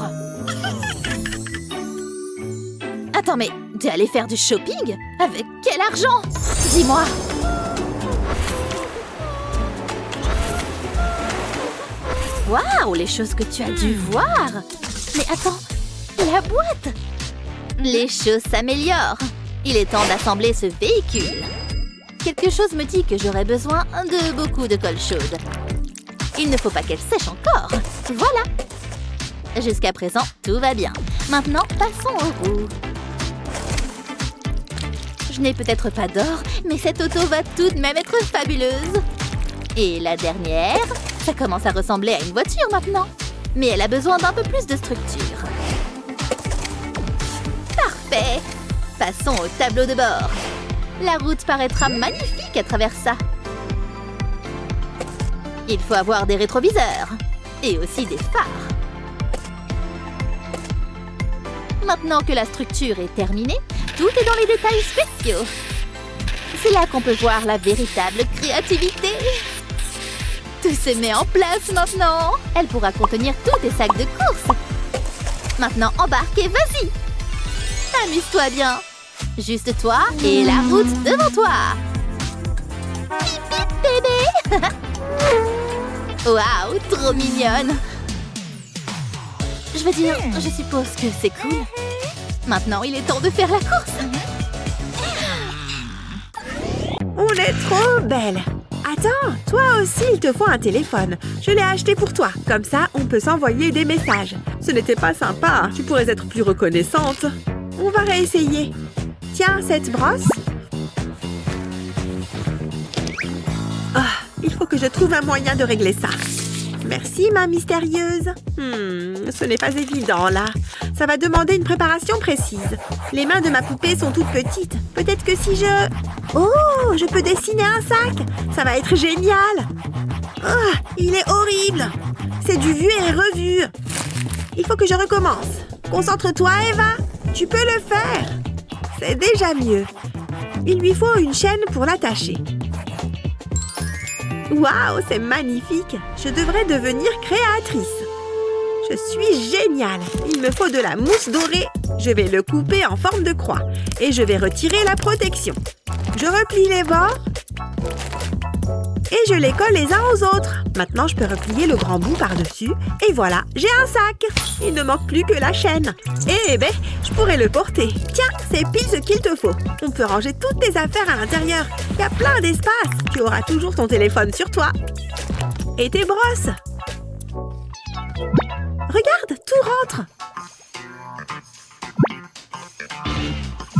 Attends, mais t'es allé faire du shopping? Avec quel argent? Dis-moi. Waouh, les choses que tu as dû voir! Mais attends, la boîte! Les choses s'améliorent. Il est temps d'assembler ce véhicule. Quelque chose me dit que j'aurai besoin de beaucoup de colle chaude. Il ne faut pas qu'elle sèche encore. Voilà! Jusqu'à présent, tout va bien. Maintenant, passons aux roues. Je n'ai peut-être pas d'or, mais cette auto va tout de même être fabuleuse. Et la dernière, ça commence à ressembler à une voiture maintenant. Mais elle a besoin d'un peu plus de structure. Parfait! Passons au tableau de bord. La route paraîtra magnifique à travers ça. Il faut avoir des rétroviseurs. Et aussi des phares. Maintenant que la structure est terminée, tout est dans les détails spéciaux. C'est là qu'on peut voir la véritable créativité. Tout se met en place maintenant. Elle pourra contenir tous tes sacs de course. Maintenant, embarque et vas-y. Amuse-toi bien. Juste toi et la route devant toi. Pip, pip, bébé. Waouh, trop mignonne. Je veux dire, je suppose que c'est cool. Maintenant, il est temps de faire la course. On est trop belle. Attends, toi aussi, il te faut un téléphone. Je l'ai acheté pour toi. Comme ça, on peut s'envoyer des messages. Ce n'était pas sympa. Tu pourrais être plus reconnaissante. On va réessayer. Tiens, cette brosse. Il faut que je trouve un moyen de régler ça. Merci, ma mystérieuse. Ce n'est pas évident, là. Ça va demander une préparation précise. Les mains de ma poupée sont toutes petites. Peut-être que si je... Oh, je peux dessiner un sac. Ça va être génial. Il est horrible. C'est du vu et revu. Il faut que je recommence. Concentre-toi, Eva. Tu peux le faire. C'est déjà mieux. Il lui faut une chaîne pour l'attacher. Waouh, c'est magnifique! Je devrais devenir créatrice. Je suis géniale! Il me faut de la mousse dorée. Je vais le couper en forme de croix. Et je vais retirer la protection. Je replie les bords. Et je les colle les uns aux autres. Maintenant, je peux replier le grand bout par-dessus. Et voilà, j'ai un sac. Il ne manque plus que la chaîne. Eh ben, je pourrais le porter. Tiens, c'est pile ce qu'il te faut. On peut ranger toutes tes affaires à l'intérieur. Il y a plein d'espace. Tu auras toujours ton téléphone sur toi. Et tes brosses. Regarde, tout rentre.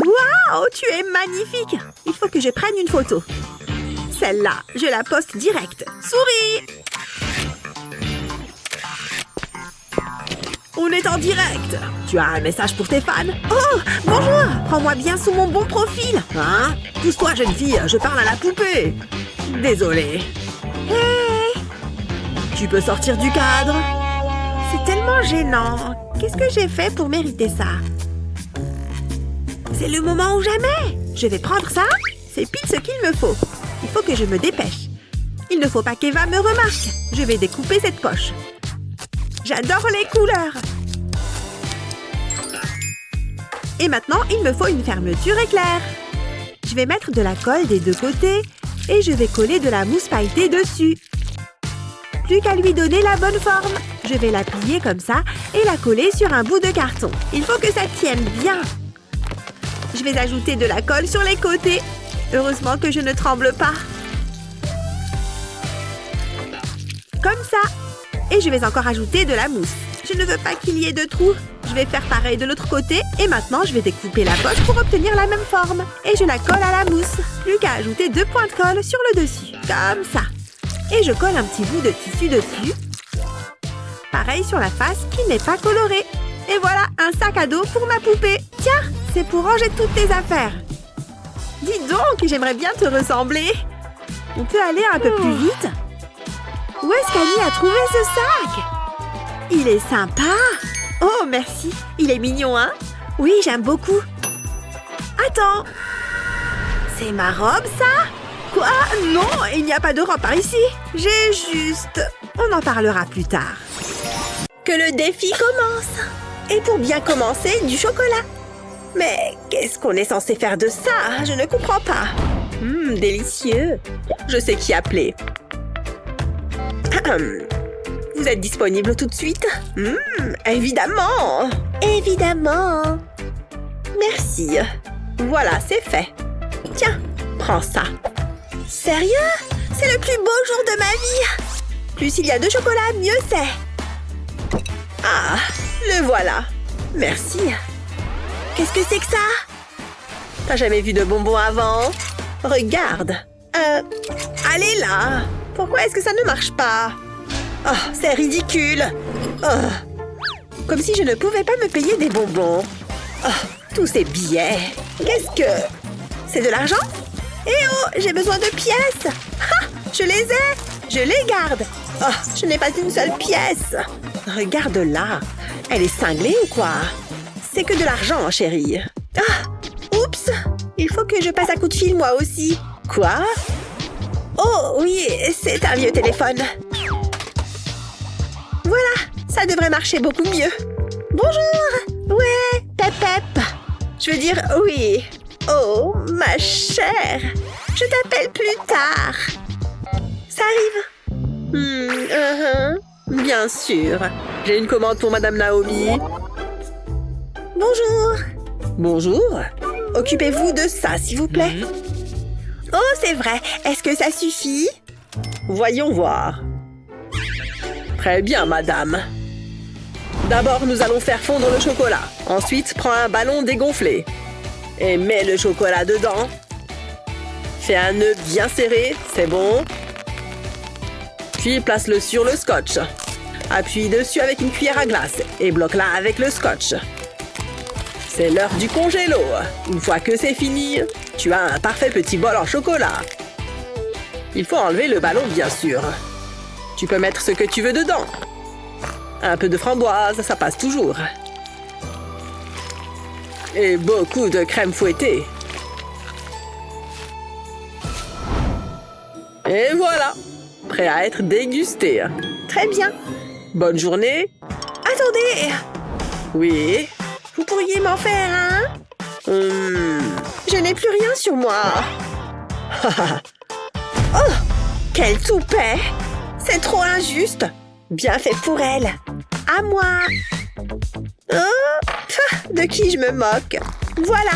Waouh, tu es magnifique. Il faut que je prenne une photo. Celle-là, je la poste direct. Souris! On est en direct. Tu as un message pour tes fans? Oh, bonjour! Prends-moi bien sous mon bon profil. Hein? Pousse-toi, jeune fille, je parle à la poupée. Désolée. Hey! Tu peux sortir du cadre? C'est tellement gênant. Qu'est-ce que j'ai fait pour mériter ça? C'est le moment ou jamais. Je vais prendre ça. C'est pile ce qu'il me faut. Il faut que je me dépêche. Il ne faut pas qu'Eva me remarque. Je vais découper cette poche. J'adore les couleurs. Et maintenant, il me faut une fermeture éclair. Je vais mettre de la colle des deux côtés et je vais coller de la mousse pailletée dessus. Plus qu'à lui donner la bonne forme. Je vais la plier comme ça et la coller sur un bout de carton. Il faut que ça tienne bien. Je vais ajouter de la colle sur les côtés. Heureusement que je ne tremble pas. Comme ça. Et je vais encore ajouter de la mousse. Je ne veux pas qu'il y ait de trous. Je vais faire pareil de l'autre côté. Et maintenant, je vais découper la poche pour obtenir la même forme. Et je la colle à la mousse. Plus qu'à ajouter 2 points de colle sur le dessus. Comme ça. Et je colle un petit bout de tissu dessus. Pareil sur la face qui n'est pas colorée. Et voilà, un sac à dos pour ma poupée. Tiens, c'est pour ranger toutes tes affaires. Dis donc, j'aimerais bien te ressembler. On peut aller un peu plus vite? Où est-ce qu'Annie a trouvé ce sac? Il est sympa. Oh, merci. Il est mignon, hein? Oui, j'aime beaucoup. Attends. C'est ma robe, ça? Quoi? Non, il n'y a pas de robe par ici. J'ai juste... On en parlera plus tard. Que le défi commence. Et pour bien commencer, du chocolat. Mais qu'est-ce qu'on est censé faire de ça? Je ne comprends pas. Délicieux. Je sais qui appeler. vous êtes disponible tout de suite? Évidemment! Évidemment! Merci. Voilà, c'est fait. Tiens, prends ça. Sérieux? C'est le plus beau jour de ma vie! Plus il y a de chocolat, mieux c'est. Ah, le voilà. Merci. Qu'est-ce que c'est que ça? T'as jamais vu de bonbons avant? Regarde. Allez là! Pourquoi est-ce que ça ne marche pas? Oh, c'est ridicule! Oh. Comme si je ne pouvais pas me payer des bonbons. Oh, tous ces billets. Qu'est-ce que... C'est de l'argent? Eh oh, j'ai besoin de pièces! Ha! Je les ai! Je les garde! Oh, je n'ai pas une seule pièce! Regarde là! Elle est cinglée ou quoi? C'est que de l'argent, chérie. Ah! Oups! Il faut que je passe un coup de fil, moi aussi. Quoi? Oh, oui, c'est un vieux téléphone. Voilà, ça devrait marcher beaucoup mieux. Bonjour! Ouais, Pep Pep. Je veux dire, oui. Oh, ma chère. Je t'appelle plus tard. Ça arrive? Bien sûr. J'ai une commande pour Madame Naomi. Bonjour. Bonjour. Occupez-vous de ça, s'il vous plaît. Oh, c'est vrai. Est-ce que ça suffit? Voyons voir. Très bien, madame. D'abord, nous allons faire fondre le chocolat. Ensuite, prends un ballon dégonflé. Et mets le chocolat dedans. Fais un nœud bien serré, c'est bon. Puis place-le sur le scotch. Appuie dessus avec une cuillère à glace et bloque-la avec le scotch. C'est l'heure du congélo. Une fois que c'est fini, tu as un parfait petit bol en chocolat. Il faut enlever le ballon, bien sûr. Tu peux mettre ce que tu veux dedans. Un peu de framboise, ça passe toujours. Et beaucoup de crème fouettée. Et voilà, prêt à être dégusté. Très bien. Bonne journée. Attendez. Oui. Vous pourriez m'en faire un? Je n'ai plus rien sur moi. Oh, quel toupet! C'est trop injuste. Bien fait pour elle. À moi. Oh, de qui je me moque? Voilà.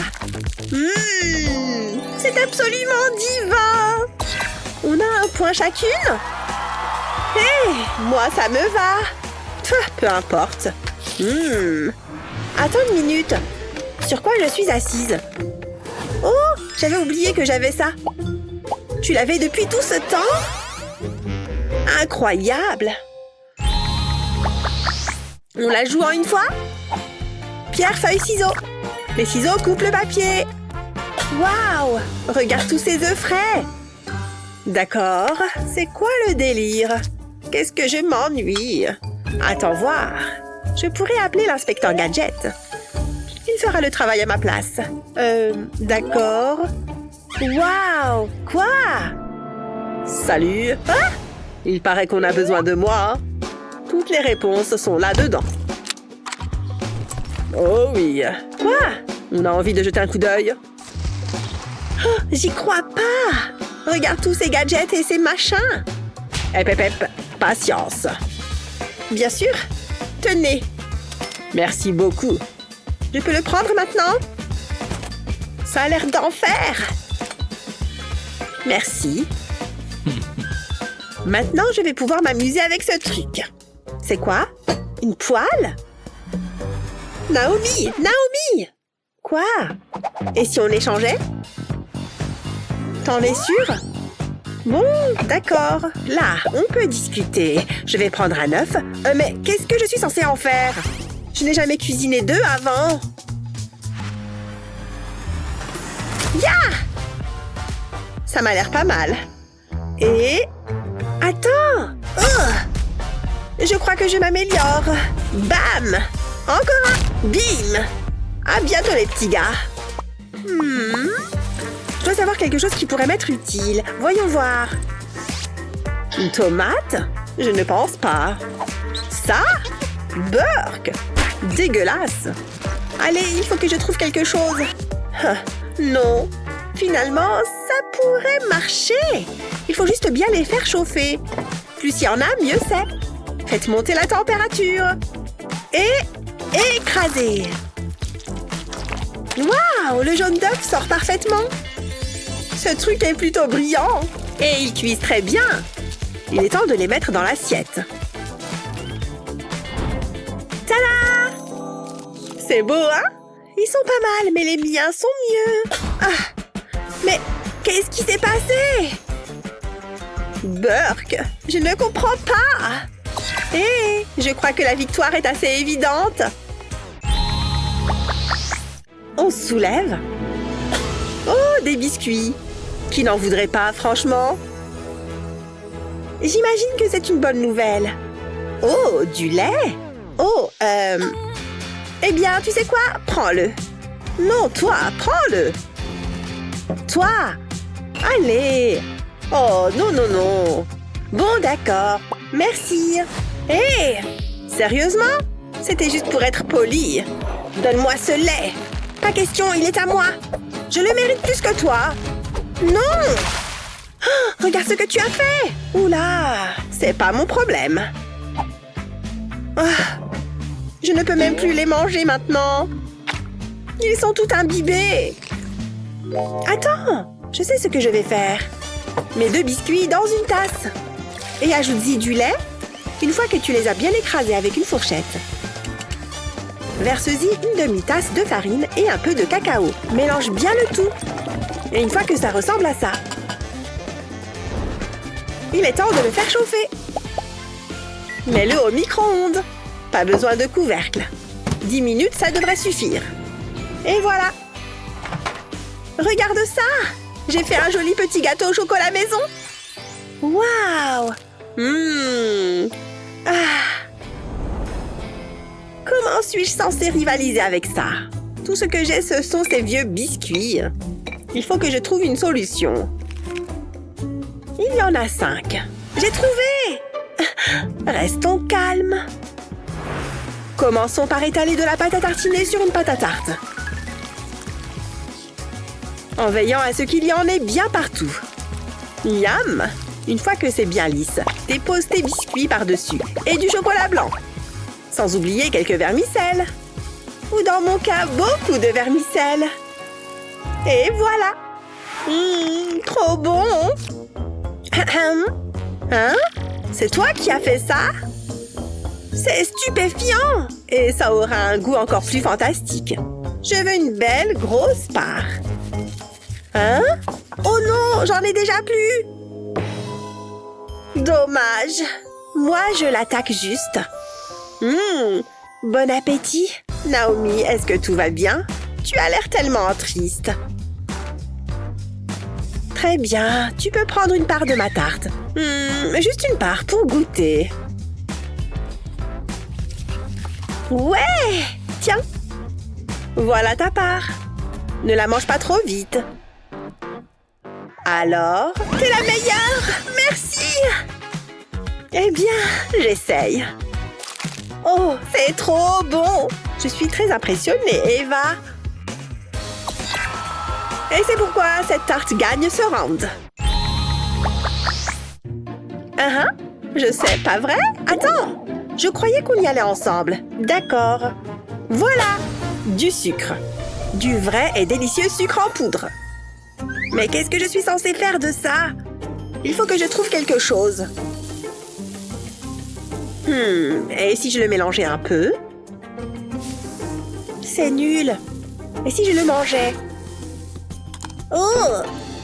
C'est absolument divin. On a un point chacune? Hé, moi ça me va. Peu importe. Attends une minute. Sur quoi je suis assise? Oh, j'avais oublié que j'avais ça. Tu l'avais depuis tout ce temps? Incroyable. On la joue en une fois? Pierre, feuille, ciseaux. Les ciseaux coupent le papier. Waouh! Regarde tous ces œufs frais. D'accord, c'est quoi le délire? Qu'est-ce que je m'ennuie? Attends voir. Je pourrais appeler l'inspecteur Gadget. Il fera le travail à ma place. D'accord. Waouh! Quoi? Salut! Ah! Il paraît qu'on a besoin de moi. Toutes les réponses sont là-dedans. Oh oui! Quoi? On a envie de jeter un coup d'œil. Oh, j'y crois pas! Regarde tous ces gadgets et ces machins! Patience! Bien sûr! Tenez! Merci beaucoup! Je peux le prendre maintenant? Ça a l'air d'enfer! Merci! Maintenant, je vais pouvoir m'amuser avec ce truc. C'est quoi? Une poêle? Naomi! Naomi! Quoi? Et si on échangeait? T'en es sûre? Bon, d'accord. Là, on peut discuter. Je vais prendre un œuf. Mais qu'est-ce que je suis censée en faire? Je n'ai jamais cuisiné d'œufs avant. Ya! Ça m'a l'air pas mal. Et... Attends! Oh! Je crois que je m'améliore. Bam! Encore un! Bim! À bientôt les petits gars. Je dois savoir quelque chose qui pourrait m'être utile. Voyons voir. Une tomate? Je ne pense pas. Ça? Burk! Dégueulasse! Allez, il faut que je trouve quelque chose. Non. Finalement, ça pourrait marcher. Il faut juste bien les faire chauffer. Plus il y en a, mieux c'est. Faites monter la température. Et écrasez. Waouh, le jaune d'œuf sort parfaitement. Ce truc est plutôt brillant. Et ils cuisent très bien. Il est temps de les mettre dans l'assiette. Tada! C'est beau, hein? Ils sont pas mal, mais les miens sont mieux. Ah! Mais qu'est-ce qui s'est passé? Burke, je ne comprends pas. Hé, je crois que la victoire est assez évidente. On se soulève. Oh, des biscuits. Qui n'en voudrait pas, franchement? J'imagine que c'est une bonne nouvelle. Oh, du lait? Oh, Eh bien, tu sais quoi? Prends-le. Non, toi, prends-le. Toi. Allez. Oh, non, non, non. Bon, d'accord. Merci. Hé! Sérieusement? C'était juste pour être poli. Donne-moi ce lait. Pas question, il est à moi. Je le mérite plus que toi. Non! Oh, regarde ce que tu as fait. Oula, c'est pas mon problème. Ah, je ne peux même plus les manger maintenant. Ils sont tout imbibés. Attends, je sais ce que je vais faire. Mets 2 biscuits dans une tasse. Et ajoute-y du lait une fois que tu les as bien écrasés avec une fourchette. Verse-y une demi-tasse de farine et un peu de cacao. Mélange bien le tout. Et une fois que ça ressemble à ça, il est temps de le faire chauffer. Mets-le au micro-ondes. Pas besoin de couvercle. 10 minutes, ça devrait suffire. Et voilà. Regarde ça. J'ai fait un joli petit gâteau au chocolat maison. Waouh. Comment suis-je censée rivaliser avec ça? Tout ce que j'ai, ce sont ces vieux biscuits. Il faut que je trouve une solution. Il y en a 5. J'ai trouvé! Restons calmes. Commençons par étaler de la pâte à tartiner sur une pâte à tarte. En veillant à ce qu'il y en ait bien partout. Miam! Une fois que c'est bien lisse, dépose tes biscuits par-dessus et du chocolat blanc. Sans oublier quelques vermicelles. Ou dans mon cas, beaucoup de vermicelles. Et voilà! Trop bon! Hein? C'est toi qui as fait ça? C'est stupéfiant! Et ça aura un goût encore plus fantastique. Je veux une belle grosse part. Hein? Oh non, j'en ai déjà plus! Dommage. Moi, je l'attaque juste. Bon appétit. Naomi, est-ce que tout va bien? Tu as l'air tellement triste. Très bien, tu peux prendre une part de ma tarte. Juste une part pour goûter. Ouais! Tiens. Voilà ta part. Ne la mange pas trop vite. Alors, t'es la meilleure! Merci! Eh bien, j'essaye. Oh, c'est trop bon! Je suis très impressionnée, Eva. Et c'est pourquoi cette tarte gagne ce round. Je sais, pas vrai? Attends! Je croyais qu'on y allait ensemble. D'accord. Voilà! Du sucre. Du vrai et délicieux sucre en poudre. Mais qu'est-ce que je suis censée faire de ça? Il faut que je trouve quelque chose. Et si je le mélangeais un peu? C'est nul. Et si je le mangeais? Oh!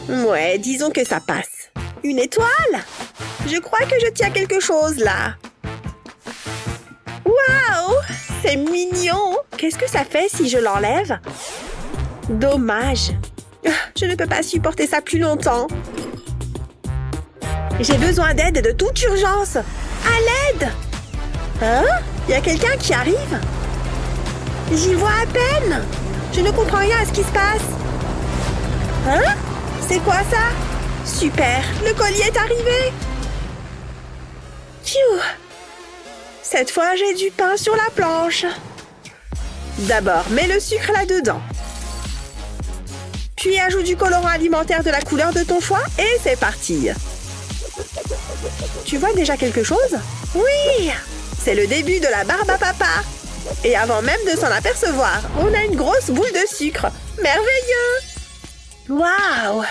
Ouais, disons que ça passe. Une étoile? Je crois que je tiens quelque chose, là. Waouh! C'est mignon! Qu'est-ce que ça fait si je l'enlève? Dommage. Je ne peux pas supporter ça plus longtemps. J'ai besoin d'aide de toute urgence. À l'aide! Hein? Il y a quelqu'un qui arrive? J'y vois à peine. Je ne comprends rien à ce qui se passe. Hein? C'est quoi ça? Super, le colis est arrivé. Phew! Cette fois, j'ai du pain sur la planche. D'abord, mets le sucre là-dedans. Puis ajoute du colorant alimentaire de la couleur de ton choix et c'est parti. Tu vois déjà quelque chose? Oui! C'est le début de la barbe à papa. Et avant même de s'en apercevoir, on a une grosse boule de sucre. Merveilleux! Waouh!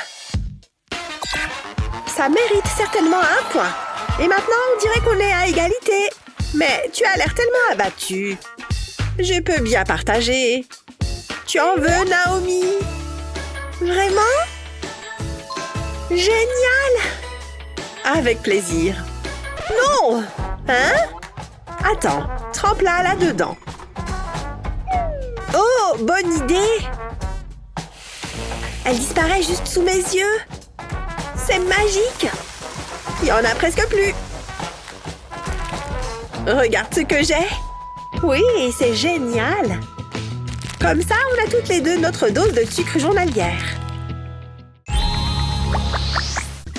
Ça mérite certainement un point. Et maintenant, on dirait qu'on est à égalité. Mais tu as l'air tellement abattu. Je peux bien partager. Tu en veux, Naomi? Vraiment? Génial! Avec plaisir. Non! Hein? Attends, trempe-la là-dedans. Oh, bonne idée! Elle disparaît juste sous mes yeux. C'est magique! Il y en a presque plus. Regarde ce que j'ai. Oui, c'est génial. Comme ça, on a toutes les deux notre dose de sucre journalière.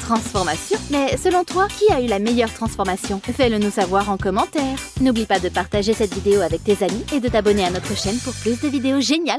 Transformation. Mais selon toi, qui a eu la meilleure transformation? Fais-le nous savoir en commentaire. N'oublie pas de partager cette vidéo avec tes amis et de t'abonner à notre chaîne pour plus de vidéos géniales